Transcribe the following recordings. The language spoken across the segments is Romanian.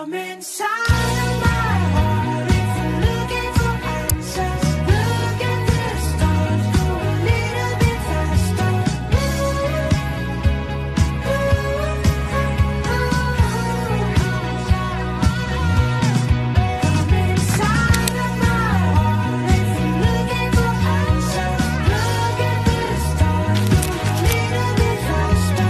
Come inside of my heart if you're looking for answers. Look at the stars, go a little bit faster. Come inside of my heart if you're looking for answers. Look at the stars, go a little bit faster.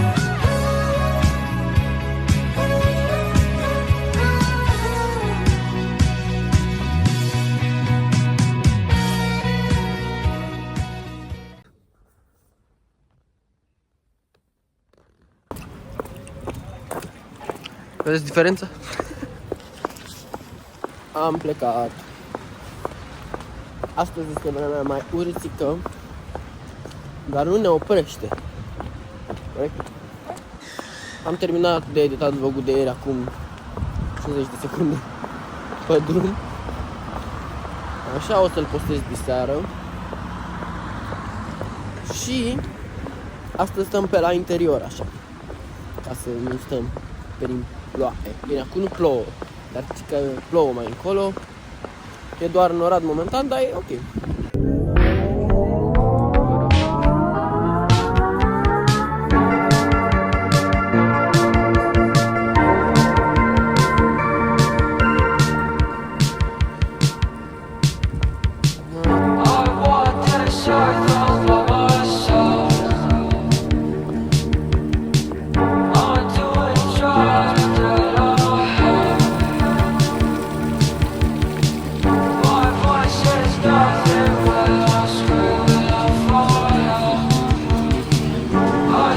Vedeți diferența? Am plecat. Astăzi este vremea mea mai urâțică, dar nu ne oprește. Corect? Am terminat de editat vlogul de ieri acum 50 de secunde pe drum. Așa o să-l postez diseară. Și astăzi stăm pe la interior așa, ca să nu stăm prin ploaie. Bine, acum nu plouă, dar că plouă mai încolo. E doar norat momentan, dar e ok.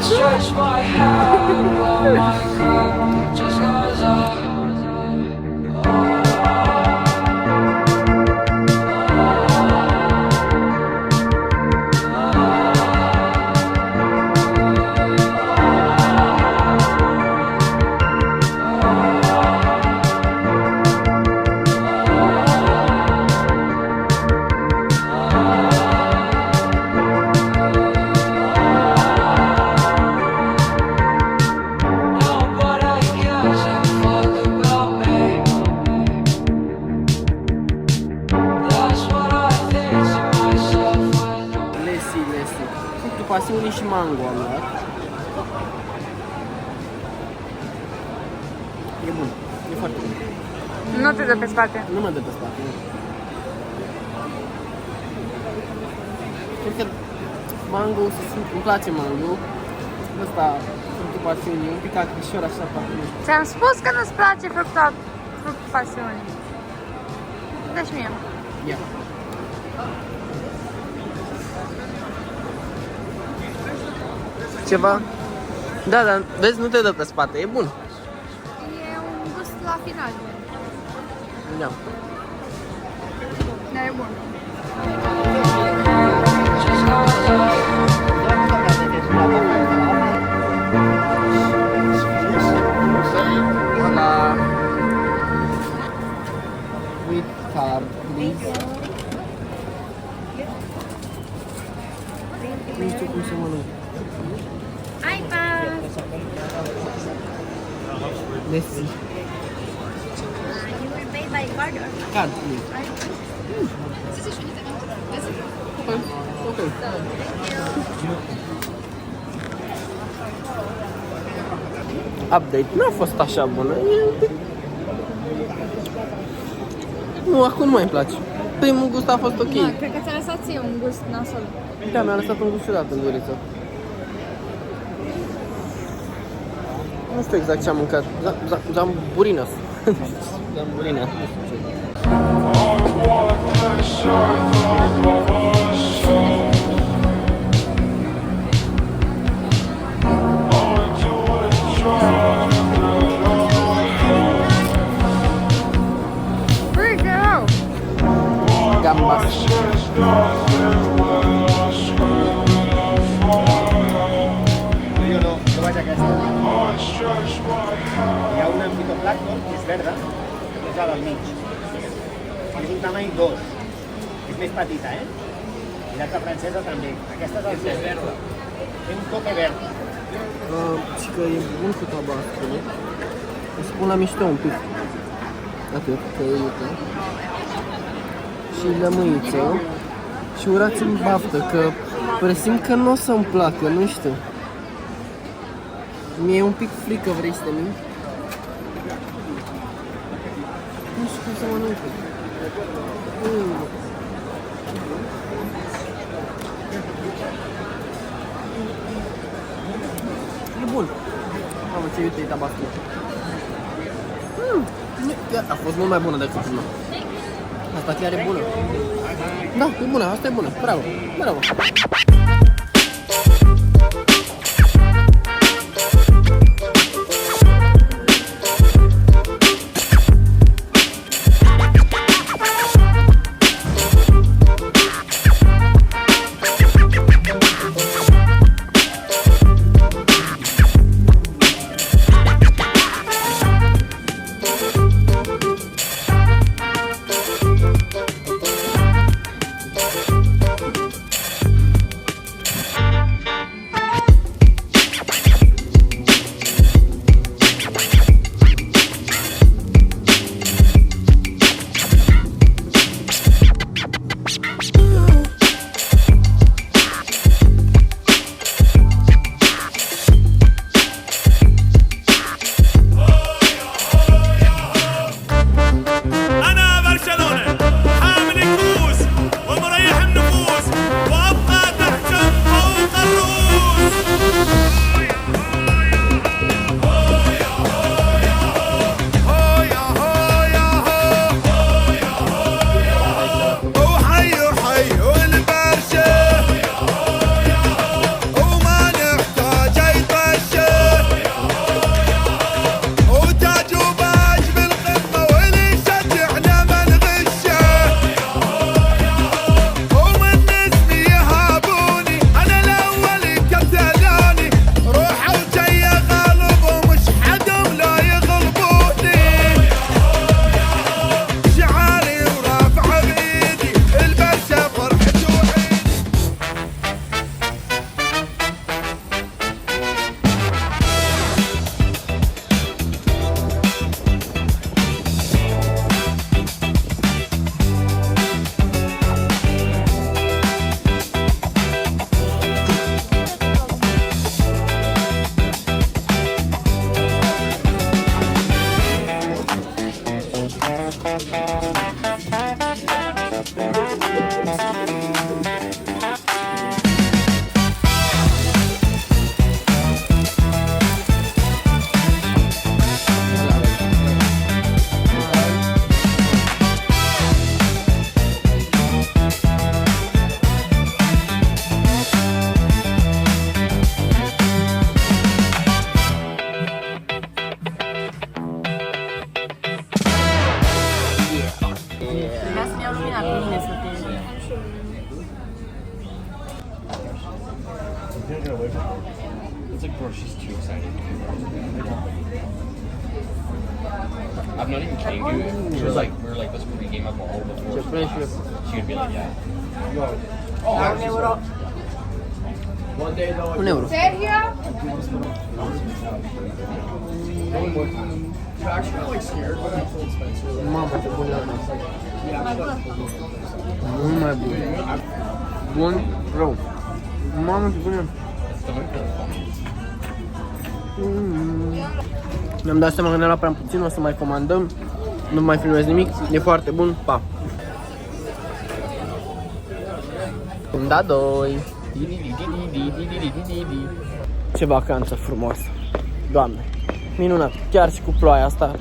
Stretch my hand while my cup just goes up. Pasiuni și mango am luat. E bun, e foarte bun. Nu te dă pe spate. Nu mă dă pe spate. Cred că mango, îmi place mango. Ăsta, fructul pasiunii, un pic acrișor așa, parcă nu știu. Ți-am spus că nu-ți place fructul pasiunii. Dă-și mie. Ia. Ceva? Da, dar vezi, nu te dă pe spate, e bun. E un gust la final. Da. Da, e bun. Hola. With card, please. Nu știu cum să mănânc. Hai, pa! Let's see. You will pay by card or not? Card, please. Ok. Update n-a fost așa bună. Nu, acum nu mai îmi place. Primul gust a fost ok. Da, cred că ți-a lăsat ție un gust nasol. Da, mi-a lăsat un gust ciudat în guriță. Nu știu exact ce am mâncat. Zamburinas. Zamburina. Nu știu ce. Gambas. Jo no vaig a aquesta. Hi ha una fitoplàncton, que és verda, que és la del mig. És un tamany 2. És més petita, I l'altra francesa també. Aquesta és el verda. Té un toque verd. Și că e bun cu tabasco, nu? Îi spun la mișto un pic. Atât, căiuță. Și lămâiță. Și urați-mi baftă, că presimt că nu o să-mi placă, nu știu. Mi-e un pic frică, vrei să te mint? Nu știu cum să mănânc. E bun. Mamă, ce iute-i tabasco. Chiar a fost mult mai bună decât prima. Asta chiar e bună. Da, e bună, asta e bună. Bravo, bravo. It's like, bro, she's too excited. I'm not even kidding you. She was like, we were like, let's pregame alcohol before class. She would be like, yeah. Un euro. Mamă, ce bun e asta. Mult mai bun. Bun, rău. Mamă, ce bun e. Mi-am dat seama că ne-a luat prea puțin, o să mai comandăm. Nu mai filmez nimic, e foarte bun, pa! Da, doi. Ce vacanță frumoasă. Doamne, minunat. Chiar și cu ploaia asta.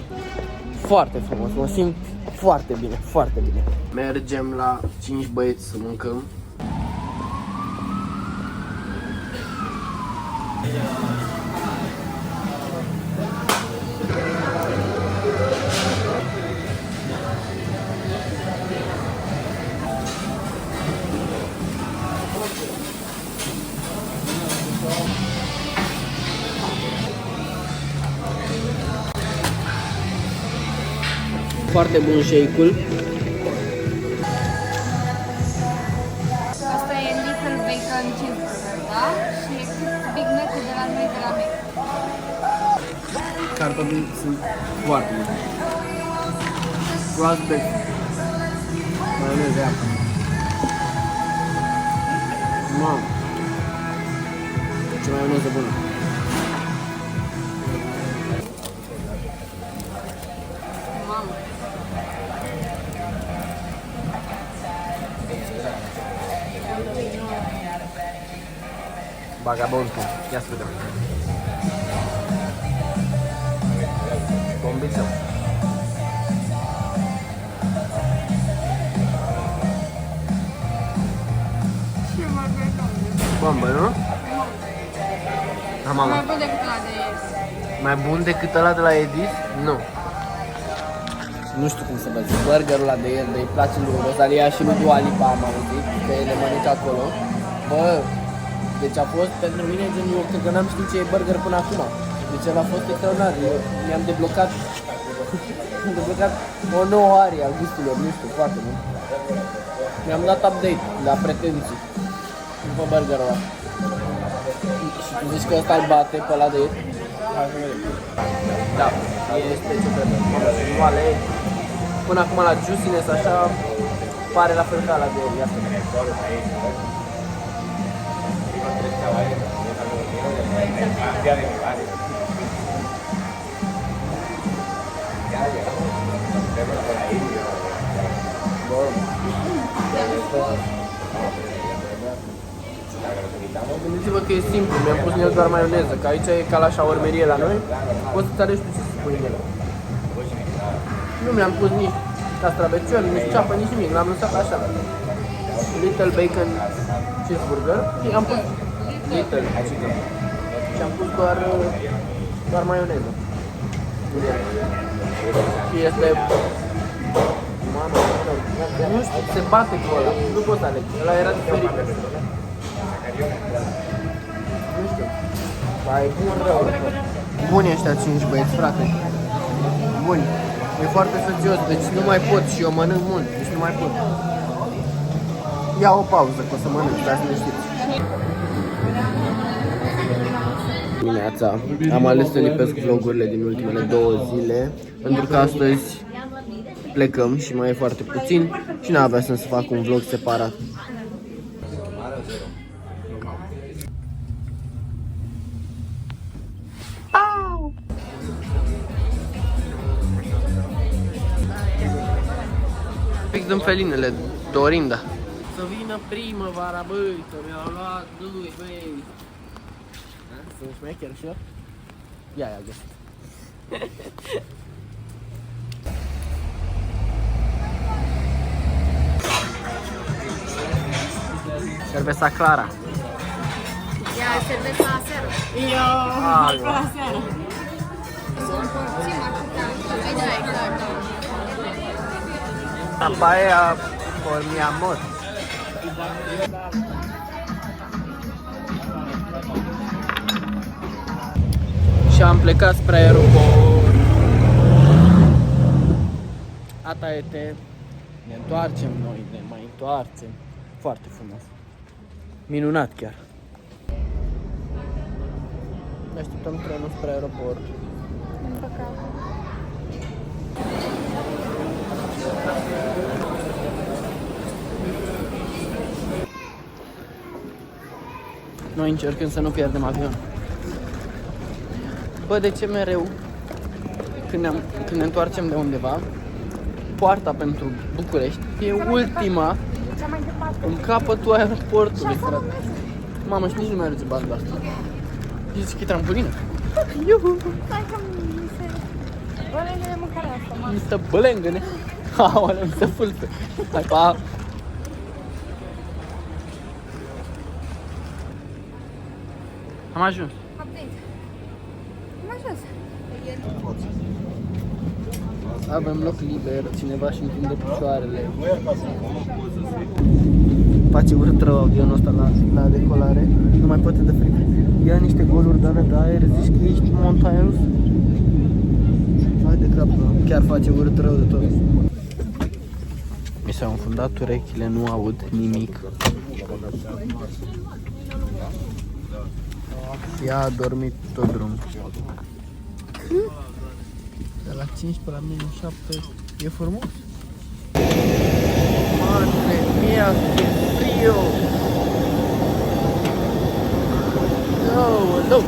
Foarte frumos, mă simt foarte bine, foarte bine. Mergem la 5 băieți să mâncăm. Foarte bun shake-ul. Asta e Little Bacon Cheeseburger, da? Și e Big Mac de la noi de la Mac. Cartofii sunt foarte buni. Proaspect. Maioneză aia. Mamă. Ce maioneză bună. Mamă. Vagabondul. Ia să vedem. Bombiță. Ce mai bine. Bombă, nu? Am Mai bun decât ăla de ieri. Mai bun decât ăla de la Edis? Nu. Nu știu cum să vă zic, burgerul ăla de el, de îi place lui Rosalia și lui Dua Lipa, am auzit, că le mănâncă acolo. Bă, deci a fost pentru mine gen, eu cred că n-am știut ce e burger până acum. Deci el a fost extraordinar, eu mi-am deblocat, am deblocat o nouă arie a gusturilor, nu știu, foarte mult. Mi-am dat update la pretenții după burgerul ăla. Și tu zici că ăsta îl bate pe ăla de ieri? Hai să vedem. Da, este ce trebuie. Moale. Până acum la juiciness așa pare la fel ca la de ieri. Ia să vedem. Gândiți-vă că e simplu, mi-am pus în el doar maioneză, că aici e ca la șaurmerie la noi, poți să-ți alegi tu ce să pui în ele. Nu mi-am pus nici castravețiori, nici ceapă, nici nimic, l-am lăsat așa. Little Bacon Cheeseburger și am pus Little Chicken și am pus doar maioneză. Și este... Mamă, nu știu, se bate cu ăla, nu pot alege, ăla era diferit. Nu știu. Vai, bun rău. Buni ăștia 5 băieți, frate. Buni. E foarte sățios, deci nu mai pot și eu mănânc mult, deci nu mai pot. Ia o pauză, că o să mănânc, dar să ne știți. Dimineața. Am ales să lipesc vlogurile din ultimele 2 zile, pentru că astăzi plecăm și mai e foarte puțin și n-avea sens să fac un vlog separat. Fix din felinele, Dorinda. Să vină primăvara, băi, că mi-au luat 2, băi. Sunt șmecher și eu? Ia, găsit. Cerveza Clara. Ia, cerveza la seară. Alba. Sunt puțin mai putea. Da, exact. La paella por mi amor. Și am plecat spre aeroport. Ata este. Ne întoarcem noi, ne mai întoarcem. Foarte frumos. Minunat chiar. Ne așteptăm trenul spre aeroport. Din păcate. Noi încercăm să nu pierdem avion. Bă, de ce mereu când ne întoarcem de undeva, poarta pentru București e ultima Cea mai departe. în capătul aeroportului, frate. Mamă, și nici nu merge banda asta. Zici că e trampolină? Iuhu! Hai că mi se... Bălengă de mâncare asta, mă. Mi se bălengă-ne. Aoleu, mi se fâltă. Hai, pa! Am ajuns. Update. Am ajuns. Avem loc liber, cineva și întinde picioarele. Face urât rău avionul ăsta la decolare. Nu mai poate de frică. Ia niște goluri de aer, zici că ești în montaia rusă. Hai de cap, chiar face urât rău de tot. Mi s-au înfundat urechile, nu aud nimic. Ea a dormit tot drumul. De la 15 la minus 7 e frumos. Madre mia, che frio! No.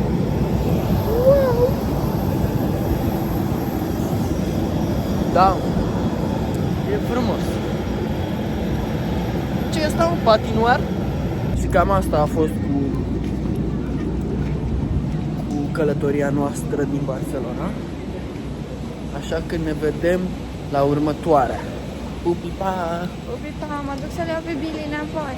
Wow! Da, e frumos. Ce este un patinoar? Și cam asta a fost cu călătoria noastră din Barcelona. Așa că ne vedem la următoarea. Pupi, pa! Uite, mă duc să le iau pe Billy înapoi.